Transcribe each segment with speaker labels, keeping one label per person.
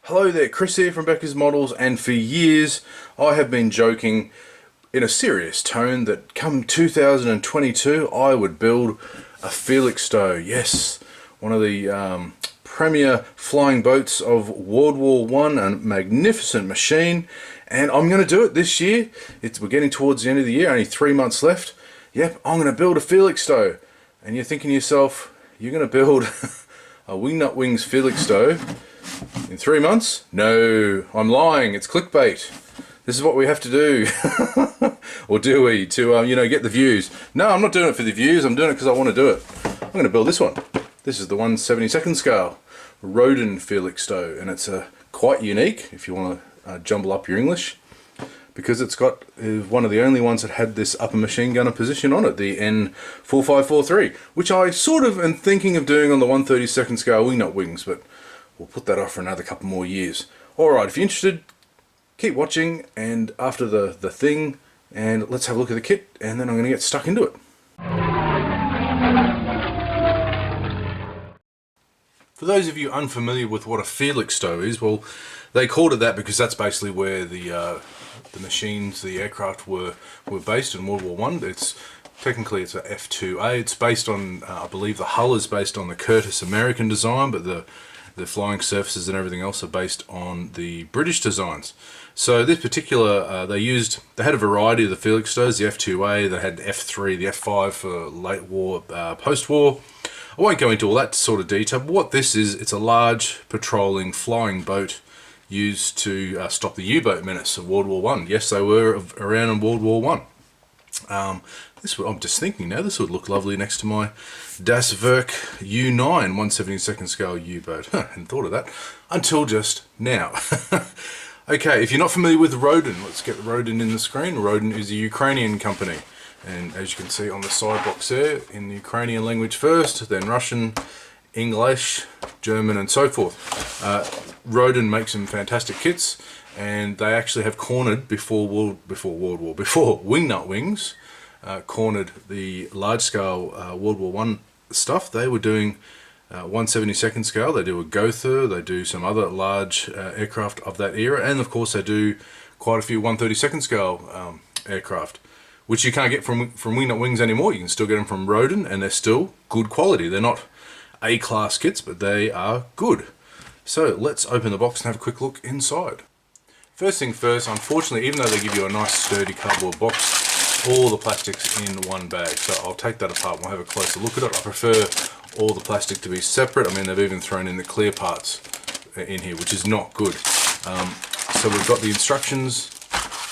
Speaker 1: Hello there, Chris here from Becker's Models, and for years I have been joking in a serious tone that come 2022 I would build a Felixstowe. Yes, one of the premier flying boats of World War One, a magnificent machine, and I'm going to do it this year. We're getting towards the end of the year, only 3 months left. Yep, I'm going to build a Felixstowe. And you're thinking to yourself, you're going to build a Wingnut Wings Felixstowe in 3 months? No, I'm lying. It's clickbait. This is what we have to do. Or do we? To, get the views. No, I'm not doing it for the views. I'm doing it because I want to do it. I'm going to build this one. This is the 1/72 scale Roden Felixstowe, and it's quite unique if you want to jumble up your English, because it's got one of the only ones that had this upper machine gunner position on it, the N4543, which I sort of am thinking of doing on the 1/32 scale Wingnut Wings, but we'll put that off for another couple more years. Alright, if you're interested, keep watching, and after the thing, and let's have a look at the kit, and then I'm going to get stuck into it. For those of you unfamiliar with what a Felixstowe is, well, they called it that because that's basically where the machines, the aircraft were based in World War One. Technically it's a F2A. It's based on, I believe the hull is based on the Curtiss American design, but the flying surfaces and everything else are based on the British designs. So this particular, they had a variety of the Felixstows, the F2A, they had F3, the F5 for late war, post-war. I won't go into all that sort of detail, but what this is, it's a large patrolling flying boat used to stop the U-boat menace of World War One. Yes, they were around in World War One. I'm just thinking now, this would look lovely next to my Das Werk U9 1/72 scale U-boat. Hadn't thought of that until just now. Okay, if you're not familiar with Roden, let's get Roden in the screen. Roden is a Ukrainian company, and as you can see on the side box there, in the Ukrainian language first, then Russian, English, German, and so forth. Roden makes some fantastic kits, and they actually have cornered before Wingnut Wings cornered the large-scale World War One stuff. They were doing 1/72 scale. They do a Gotha. They do some other large aircraft of that era, and of course they do quite a few 1/32 scale aircraft, which you can't get from Wingnut Wings anymore. You can still get them from Roden, and they're still good quality. They're not A-class kits, but they are good. So let's open the box and have a quick look inside. First thing first, unfortunately, even though they give you a nice sturdy cardboard box, all the plastic's in one bag. So I'll take that apart and we'll have a closer look at it. I prefer all the plastic to be separate. I mean, they've even thrown in the clear parts in here, which is not good. So we've got the instructions,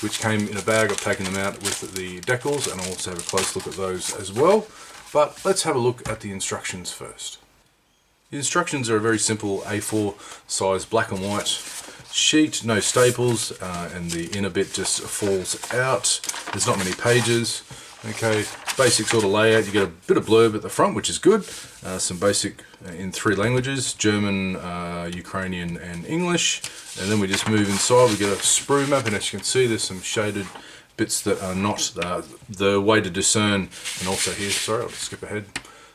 Speaker 1: which came in a bag. I've taken them out with the decals, and I'll also have a close look at those as well. But let's have a look at the instructions first. The instructions are a very simple A4 size black and white sheet, no staples, and the inner bit just falls out. There's not many pages. Okay, basic sort of layout. You get a bit of blurb at the front, which is good. Some basic in 3 languages, German, Ukrainian, and English. And then we just move inside. We get a sprue map, and as you can see, there's some shaded bits that are not the way to discern. And also here, sorry, I'll just skip ahead.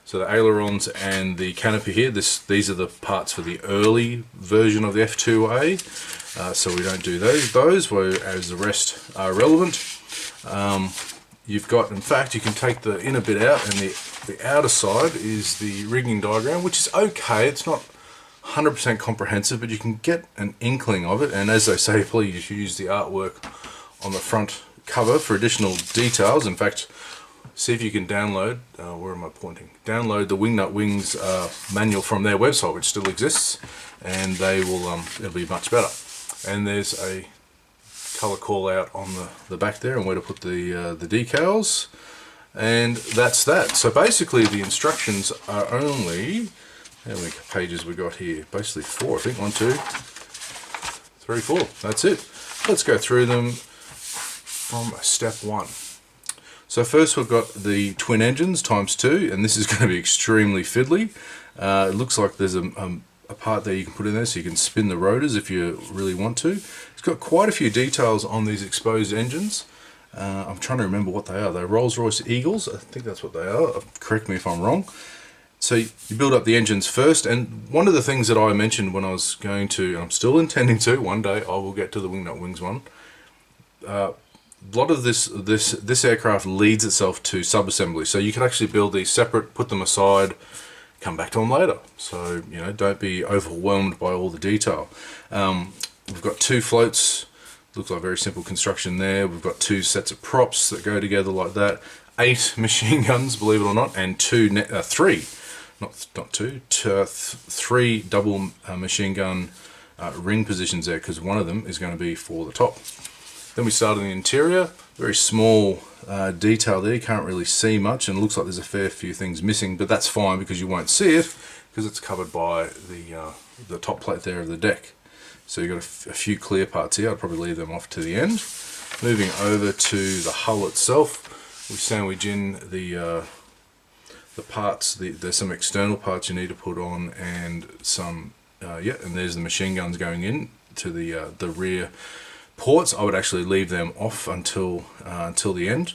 Speaker 1: So the ailerons and the canopy here, these are the parts for the early version of the F2A. So we don't do those, whereas the rest are relevant. You've got, in fact, you can take the inner bit out, and the outer side is the rigging diagram, which is okay. It's not 100% comprehensive, but you can get an inkling of it. And as they say, please use the artwork on the front cover for additional details. In fact, see if you can download, where am I pointing? Download the Wingnut Wings manual from their website, which still exists, and they will, it'll be much better. And there's a colour call out on the back there, and where to put the decals, and that's that. So basically the instructions are only, how many pages we got here? Basically 4, I think. 1, 2, 3, 4. That's it. Let's go through them from step 1. So first we've got the twin engines ×2, and this is going to be extremely fiddly. It looks like there's a part there you can put in there so you can spin the rotors if you really want to. It's got quite a few details on these exposed engines. I'm trying to remember what they are. They're Rolls-Royce Eagles, I think that's what they are. Correct me if I'm wrong. So you build up the engines first, and one of the things that I mentioned when I was going to, and I'm still intending to, one day I will get to the Wingnut Wings one. A lot of this aircraft leads itself to sub-assembly, so you can actually build these separate, put them aside, come back to them later. So don't be overwhelmed by all the detail. We've got 2 floats. Looks like very simple construction there. We've got 2 sets of props that go together like that. 8 machine guns, believe it or not, and 3. Not 2, 3 double machine gun ring positions there, because one of them is going to be for the top. Then we start in the interior. Very small detail there. You can't really see much, and it looks like there's a fair few things missing, but that's fine because you won't see it because it's covered by the top plate there of the deck. So you've got a few clear parts here. I'd probably leave them off to the end. Moving over to the hull itself, we sandwich in the parts. There's some external parts you need to put on, and some and there's the machine guns going in to the rear ports. I would actually leave them off until the end,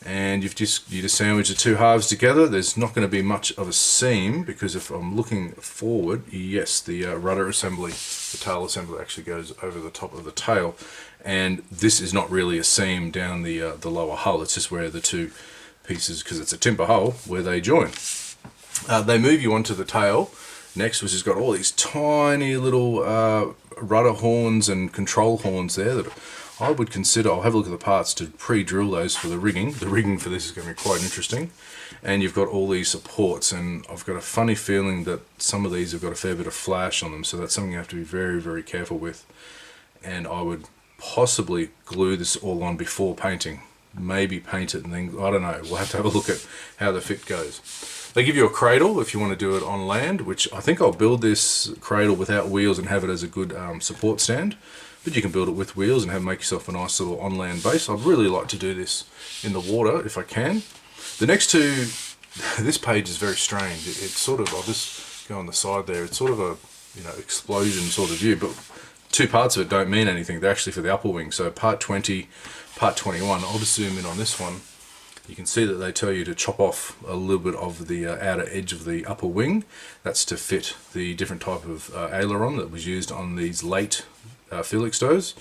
Speaker 1: and you just sandwich the 2 halves together. There's not going to be much of a seam, because if I'm looking forward, yes, the rudder assembly, the tail assembly actually goes over the top of the tail, and this is not really a seam down the lower hull. It's just where the 2 pieces, because it's a timber hull, where they join. They move you onto the tail next, which has got all these tiny little rudder horns and control horns there that I would consider, I'll have a look at the parts to pre-drill those for the rigging. The rigging for this is going to be quite interesting. And you've got all these supports, and I've got a funny feeling that some of these have got a fair bit of flash on them, so that's something you have to be very, very careful with. And I would possibly glue this all on before painting. Maybe paint it and then, I don't know, we'll have to have a look at how the fit goes. They give you a cradle if you want to do it on land, which I think I'll build this cradle without wheels and have it as a good support stand. But you can build it with wheels and make yourself a nice little on-land base. I'd really like to do this in the water if I can. The next 2, this page is very strange. It's sort of, I'll just go on the side there, it's sort of a explosion sort of view, but 2 parts of it don't mean anything. They're actually for the upper wing. So part 20, part 21, I'll just zoom in on this one. You can see that they tell you to chop off a little bit of the outer edge of the upper wing. That's to fit the different type of aileron that was used on these late Felixstows.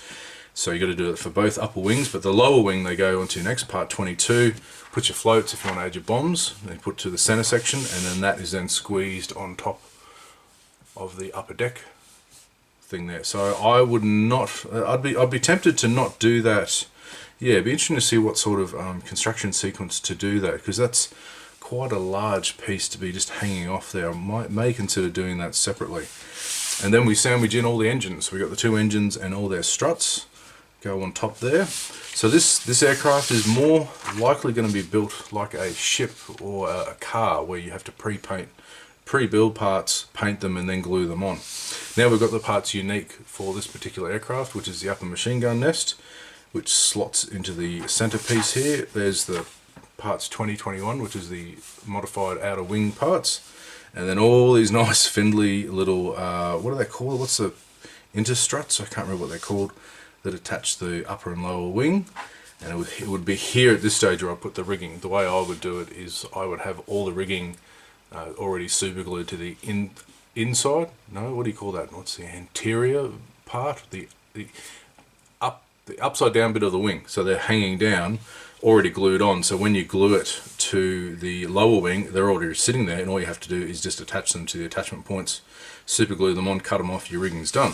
Speaker 1: So you got to do it for both upper wings, but the lower wing they go onto next, part 22. Put your floats if you want to add your bombs. They put to the center section, and then that is then squeezed on top of the upper deck thing there. So I would not. I'd be tempted to not do that. Yeah, it'd be interesting to see what sort of construction sequence to do that, because that's quite a large piece to be just hanging off there. I may consider doing that separately. And then we sandwich in all the engines. So we've got the 2 engines and all their struts go on top there. So this aircraft is more likely going to be built like a ship or a car, where you have to pre-build parts, paint them, and then glue them on. Now we've got the parts unique for this particular aircraft, which is the upper machine gun nest, which slots into the centerpiece here. There's the parts 2021, which is the modified outer wing parts. And then all these nice spindly little, what are they called? What's the interstruts? I can't remember what they're called, that attach the upper and lower wing. And it would be here at this stage where I put the rigging. The way I would do it is I would have all the rigging already super glued to the inside. No, what do you call that? What's the anterior part? The upside down bit of the wing. So they're hanging down, already glued on. So when you glue it to the lower wing, they're already sitting there, and all you have to do is just attach them to the attachment points, super glue them on, cut them off, your rigging's done.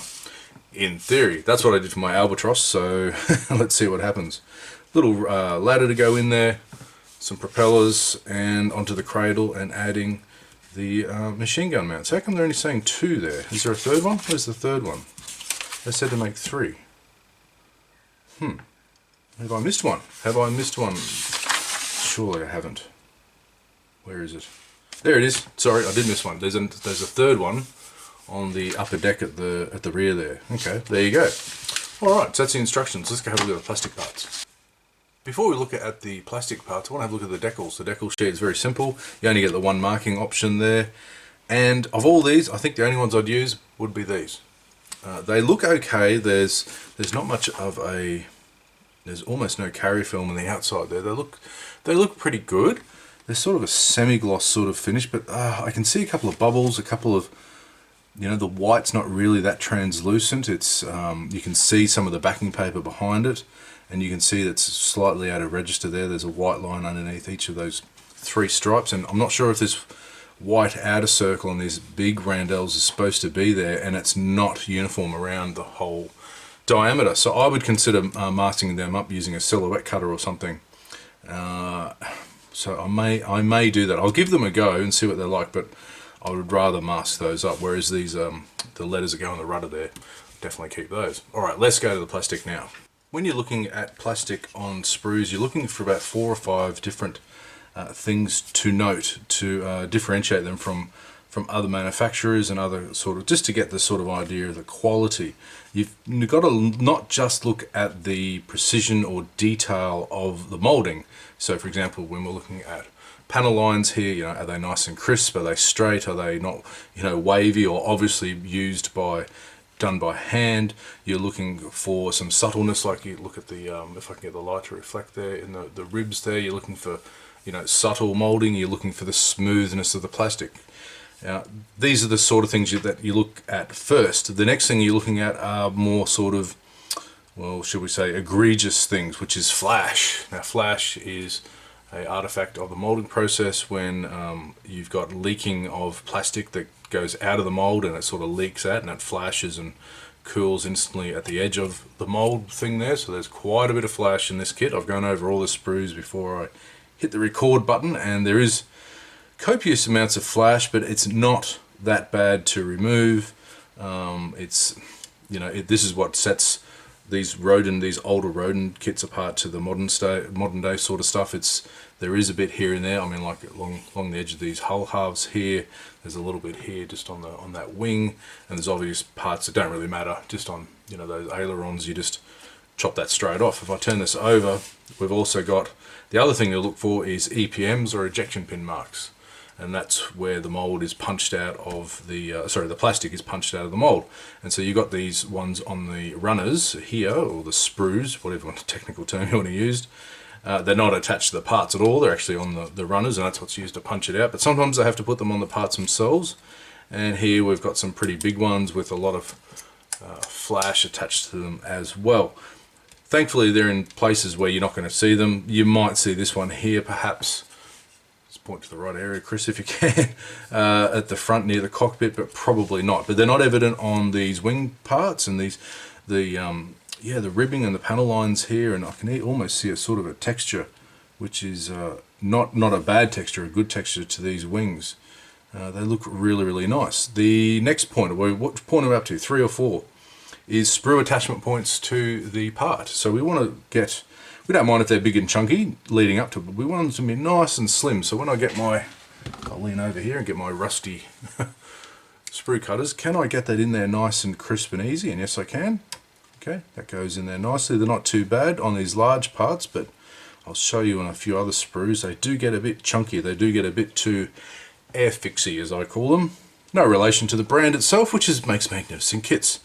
Speaker 1: In theory, that's what I did for my Albatross, so let's see what happens. Little ladder to go in there, some propellers, and onto the cradle, and adding the machine gun mounts. How come they're only saying 2 there? Is there a 3rd one? Where's the 3rd one? They said to make 3. Have I missed one? Have I missed one? Surely I haven't. Where is it? There it is. Sorry, I did miss one. There's a 3rd one on the upper deck at the rear there. Okay, there you go. Alright, so that's the instructions. Let's go have a look at the plastic parts. Before we look at the plastic parts, I want to have a look at the decals. The decal sheet is very simple. You only get the 1 marking option there. And of all these, I think the only ones I'd use would be these. They look okay. There's not much of a... There's almost no carry film on the outside there. They look pretty good. They're sort of a semi-gloss sort of finish, but I can see a couple of bubbles, a couple of, you know, the white's not really that translucent. It's you can see some of the backing paper behind it, and you can see that's slightly out of register there. There's a white line underneath each of those 3 stripes, and I'm not sure if this white outer circle on these big randelles is supposed to be there, and it's not uniform around the whole diameter. So I would consider masking them up using a silhouette cutter or something. So I may do that. I'll give them a go and see what they're like, but I would rather mask those up, whereas these the letters that go on the rudder there, definitely keep those. Alright, let's go to the plastic now. When you're looking at plastic on sprues, you're looking for about 4 or 5 different things to note to differentiate them from other manufacturers and other sort of, just to get the sort of idea of the quality. You've got to not just look at the precision or detail of the molding. So for example, when we're looking at panel lines here, you know, are they nice and crisp? Are they straight? Are they not, you know, wavy or obviously done by hand? You're looking for some subtleness, like you look at the, if I can get the light to reflect there in the ribs there, you're looking for, you know, subtle molding. You're looking for the smoothness of the plastic. Now, these are the sort of things that you look at first. The next thing you're looking at are more sort of, well, should we say, egregious things, which is flash. Now, flash is an artifact of the molding process when you've got leaking of plastic that goes out of the mold and it sort of leaks out and it flashes and cools instantly at the edge of the mold thing there. So there's quite a bit of flash in this kit. I've gone over all the sprues before I hit the record button, and there is copious amounts of flash, but it's not that bad to remove. It's, you know, this is what sets these older Roden kits apart to the modern day sort of stuff. There is a bit here and there. I mean, like along the edge of these hull halves here, there's a little bit here just on that wing, and there's obvious parts that don't really matter. Just on, you know, those ailerons, you just chop that straight off. If I turn this over, we've also got, the other thing to look for is EPMs, or ejection pin marks. And that's where the mold is punched out of the, the plastic is punched out of the mold. And so you've got these ones on the runners here, or the sprues, whatever technical term you want to use. They're not attached to the parts at all, they're actually on the runners, and that's what's used to punch it out. But sometimes I have to put them on the parts themselves. And here we've got some pretty big ones with a lot of flash attached to them as well. Thankfully they're in places where you're not going to see them. You might see this one here perhaps. Let's point to the right area, Chris, if you can, at the front near the cockpit, but probably not. But they're not evident on these wing parts and the ribbing and the panel lines here, and I can almost see a sort of a texture, which is not a bad texture, a good texture to these wings. They look really, really nice. The next point, what point are we up to, 3 or 4, is sprue attachment points to the part. So we want to get, we don't mind if they're big and chunky leading up to it, but we want them to be nice and slim. So when I get I'll lean over here and get my rusty sprue cutters, can I get that in there nice and crisp and easy? And yes, I can. Okay, that goes in there nicely. They're not too bad on these large parts, but I'll show you on a few other sprues. They do get a bit chunky. They do get a bit too air-fixy, as I call them. No relation to the brand itself, which makes magnificent kits.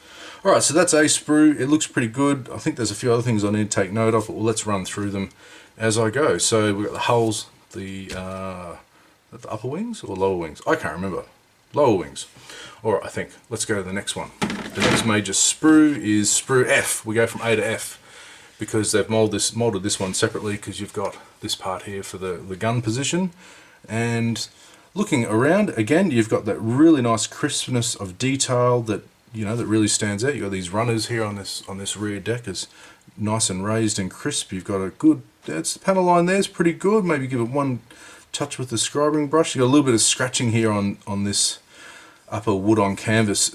Speaker 1: Alright, so that's a sprue. It looks pretty good. I think there's a few other things I need to take note of, but let's run through them as I go. So we've got the hulls, the upper wings or lower wings? I can't remember. Lower wings. Alright, I think. Let's go to the next one. The next major sprue is Sprue F. We go from A to F because they've molded this one separately, because you've got this part here for the gun position. And looking around, again, you've got that really nice crispness of detail that, you know, that really stands out. You've got these runners here on this rear deck is nice and raised and crisp. You've got a good, the panel line there's pretty good. Maybe give it one touch with the scribing brush. You've got a little bit of scratching here on this upper wood on canvas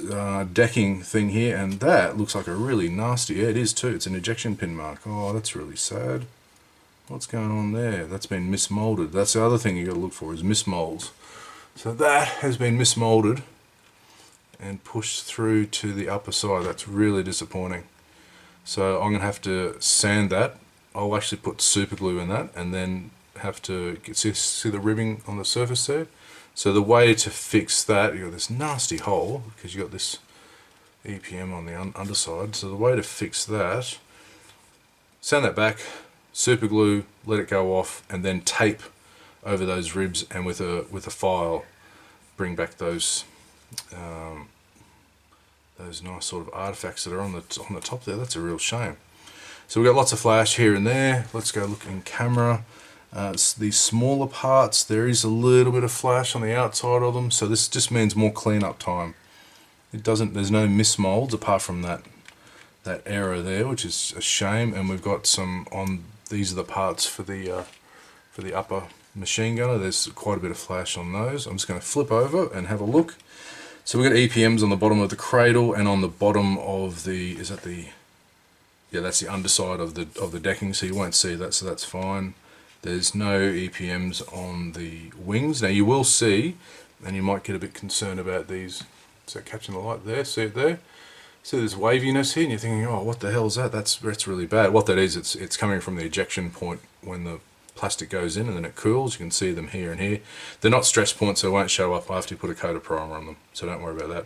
Speaker 1: decking thing here, and that looks like a really nasty, yeah, it is too. It's an ejection pin mark. Oh, that's really sad. What's going on there? That's been mismolded. That's the other thing you got to look for, is mismolds. So that has been mismolded and pushed through to the upper side. That's really disappointing. So I'm going to have to sand that. I'll actually put super glue in that, and then have to see the ribbing on the surface there. So the way to fix that, you've got this nasty hole because you've got this EPM on the underside. So the way to fix that, sand that back, super glue, let it go off, and then tape over those ribs, and with a file bring back those nice sort of artifacts that are on the top there. That's a real shame. So we've got lots of flash here and there. Let's go look in camera. These smaller parts, there is a little bit of flash on the outside of them, so this just means more cleanup time. There's no mismolds apart from that error there, which is a shame. And we've got some on, these are the parts for the upper machine gunner. There's quite a bit of flash on those. I'm just going to flip over and have a look. So we've got EPMs on the bottom of the cradle and on the bottom of the, yeah, that's the underside of the decking, so you won't see that, so that's fine. There's no EPMs on the wings. Now you will see, and you might get a bit concerned about these. Is that catching the light there? See it there? See there's waviness here, and you're thinking, oh, what the hell is that? That's really bad. What that is, it's coming from the ejection point when the plastic goes in and then it cools. You can see them here and here. They're not stress points, so they won't show up after you put a coat of primer on them, so don't worry about that.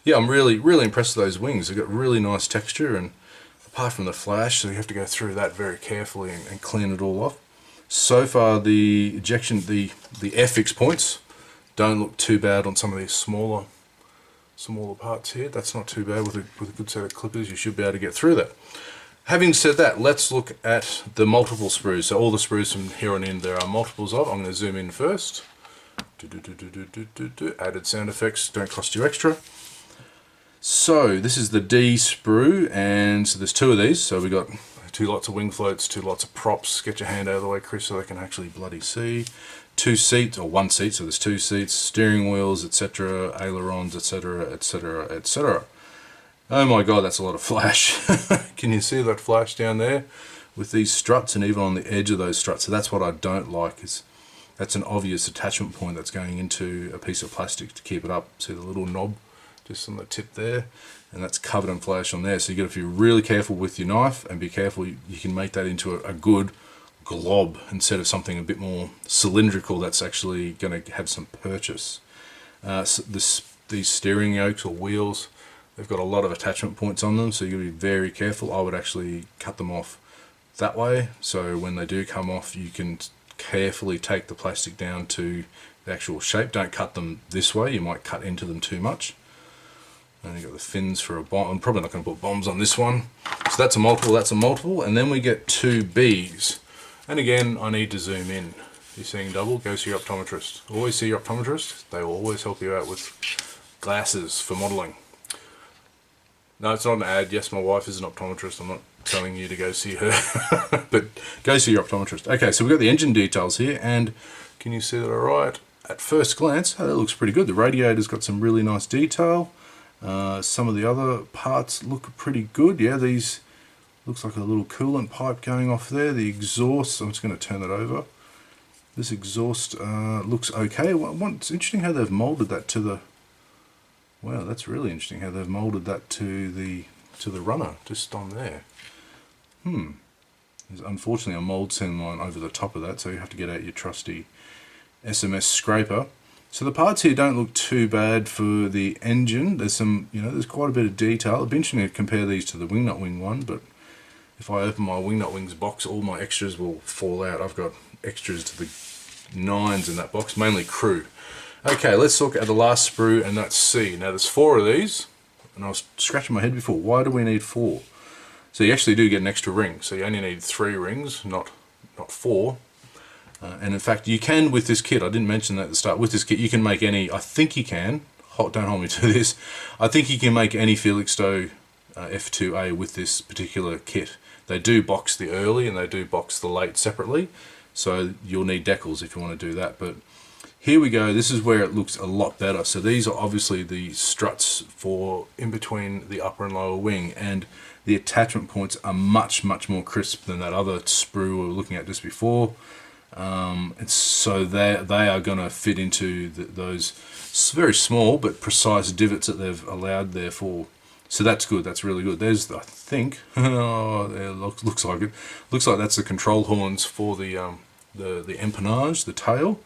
Speaker 1: Yeah, I'm really impressed with those wings. They've got really nice texture, and apart from the flash, so you have to go through that very carefully and clean it all off. So far the ejection, the air fix points don't look too bad on some of these smaller parts here. That's not too bad. With a good set of clippers you should be able to get through that. Having said that, let's look at the multiple sprues. So all the sprues from here on in, there are multiples of. I'm going to zoom in first. Added sound effects don't cost you extra. So this is the D sprue, and so there's two of these. So we got 2 lots of wing floats, 2 lots of props. Get your hand out of the way, Chris, so they can actually bloody see. 2 seats, or 1 seat, so there's 2 seats, steering wheels, etc., ailerons, etc., etc., etc. Oh my god, that's a lot of flash. Can you see that flash down there with these struts, and even on the edge of those struts? So that's what I don't like, is that's an obvious attachment point that's going into a piece of plastic to keep it up. See the little knob just on the tip there, and that's covered in flash on there. So you got to be really careful with your knife, and be careful you can make that into a good glob instead of something a bit more cylindrical that's actually going to have some purchase. So these steering yokes or wheels, they've got a lot of attachment points on them, so you've got to be very careful. I would actually cut them off that way, so when they do come off you can carefully take the plastic down to the actual shape. Don't cut them this way, you might cut into them too much. And you've got the fins for a bomb. I'm probably not going to put bombs on this one. So that's a multiple, and then we get 2 Bs. And again, I need to zoom in. You're seeing double? Go see your optometrist. Always see your optometrist. They will always help you out with glasses for modelling. No, it's not an ad. Yes, my wife is an optometrist. I'm not telling you to go see her. But go see your optometrist. Okay, so we've got the engine details here, and can you see that alright? At first glance, oh, that looks pretty good. The radiator's got some really nice detail. Some of the other parts look pretty good. Yeah, these looks like a little coolant pipe going off there. The exhaust, I'm just going to turn that over. This exhaust looks okay. It's interesting how they've molded that to the, wow, that's really interesting how they've molded that to the runner just on there. There's unfortunately a mold seam line over the top of that, so you have to get out your trusty SMS scraper. So the parts here don't look too bad for the engine. There's some, there's quite a bit of detail. It'd be interesting to compare these to the Wingnut Wing one, but if I open my Wingnut Wings box, all my extras will fall out. I've got extras to the 9s in that box, mainly crew. Okay, let's look at the last sprue, and that's C. Now there's 4 of these, and I was scratching my head before. Why do we need 4? So you actually do get an extra ring, so you only need 3 rings, not 4. And in fact, you can with this kit, I didn't mention that at the start, with this kit you can make any, I think you can, don't hold me to this, I think you can make any Felixstowe F2A with this particular kit. They do box the early and they do box the late separately, so you'll need decals if you want to do that. But here we go, this is where it looks a lot better. So these are obviously the struts for in between the upper and lower wing, and the attachment points are much more crisp than that other sprue we were looking at just before. So they are going to fit into those very small but precise divots that they've allowed there for. So that's good. That's really good. There's, I think, oh, there looks like it. Looks like that's the control horns for the empennage, the tail.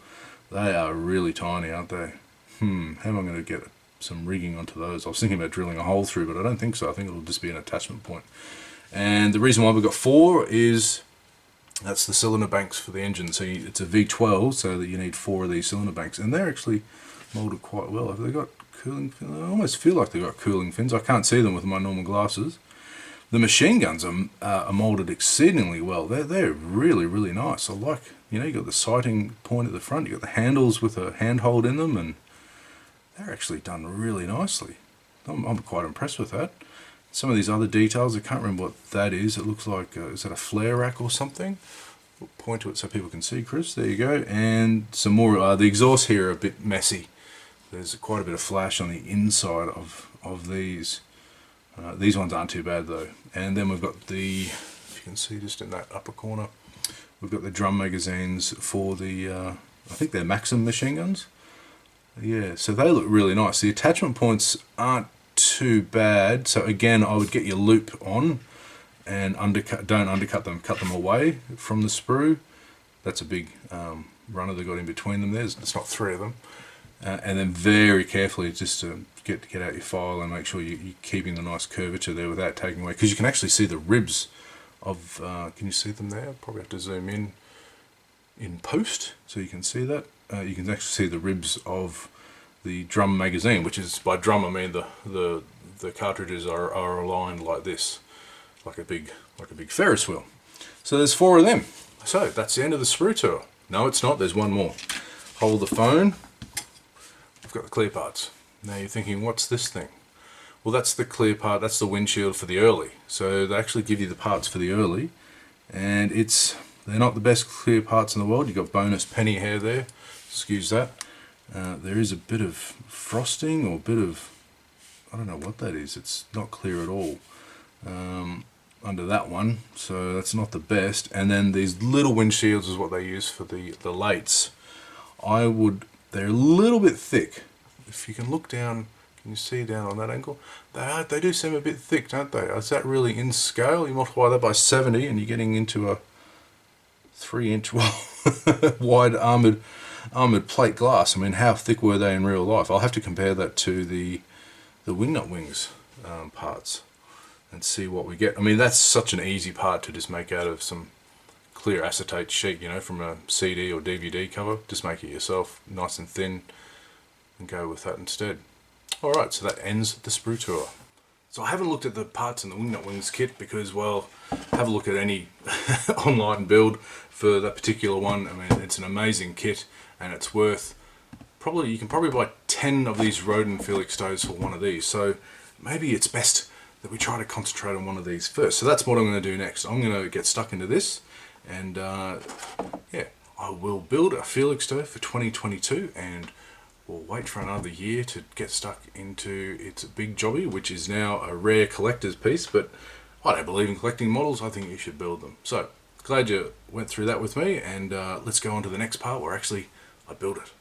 Speaker 1: They are really tiny, aren't they? How am I going to get some rigging onto those? I was thinking about drilling a hole through, but I don't think so. I think it'll just be an attachment point. And the reason why we've got 4 is That's the cylinder banks for the engine. So it's a V12, so that you need 4 of these cylinder banks, and they're actually moulded quite well. Have they got cooling fins? I almost feel like they've got cooling fins. I can't see them with my normal glasses. The machine guns are moulded exceedingly well. They're really, really nice. I like, you know, you got the sighting point at the front, you got the handles with a handhold in them, and they're actually done really nicely. I'm quite impressed with that. Some of these other details, I can't remember what that is. It looks like, is that a flare rack or something? We'll point to it so people can see, Chris. There you go. And some more, the exhausts here are a bit messy. There's quite a bit of flash on the inside of these. These ones aren't too bad though. And then we've got the, if you can see just in that upper corner, we've got the drum magazines for the, I think they're Maxim machine guns. Yeah, so they look really nice. The attachment points aren't too bad. So again, I would get your loop on and don't undercut them, cut them away from the sprue. That's a big runner they got in between them. It's not 3 of them. And then very carefully just to get out your file and make sure you're keeping the nice curvature there without taking away, because you can actually see the ribs of, can you see them there? Probably have to zoom in post so you can see that. You can actually see the ribs of the drum magazine, which is, by drum I mean the cartridges are aligned like this, like a big Ferris wheel. So there's 4 of them. So that's the end of the sprue tour. No, it's not. There's one more. Hold the phone. I've got the clear parts. Now you're thinking, what's this thing? Well, that's the clear part. That's the windshield for the early. So they actually give you the parts for the early, and they're not the best clear parts in the world. You've got bonus penny hair there. Excuse that. There is a bit of frosting or a bit of, I don't know what that is. It's not clear at all under that one, so that's not the best. And then these little windshields is what they use for the lates. They're a little bit thick. If you can look down, can you see down on that angle? They do seem a bit thick, don't they? Is that really in scale? You multiply that by 70 and you're getting into a 3-inch wide armoured plate glass. I mean, how thick were they in real life? I'll have to compare that to the Wingnut Wings parts and see what we get. I mean, that's such an easy part to just make out of some clear acetate sheet, you know, from a CD or DVD cover. Just make it yourself, nice and thin, and go with that instead. Alright, so that ends the sprue tour. So I haven't looked at the parts in the Wingnut Wings kit because, well, have a look at any online build for that particular one. I mean, it's an amazing kit, and it's worth, you can probably buy 10 of these Roden Felixstows for one of these. So maybe it's best that we try to concentrate on one of these first. So that's what I'm going to do next. I'm going to get stuck into this, and yeah, I will build a Felixstowe for 2022, and we'll wait for another year to get stuck into its big jobby, which is now a rare collector's piece. But I don't believe in collecting models. I think you should build them. So glad you went through that with me, and let's go on to the next part where actually I build it.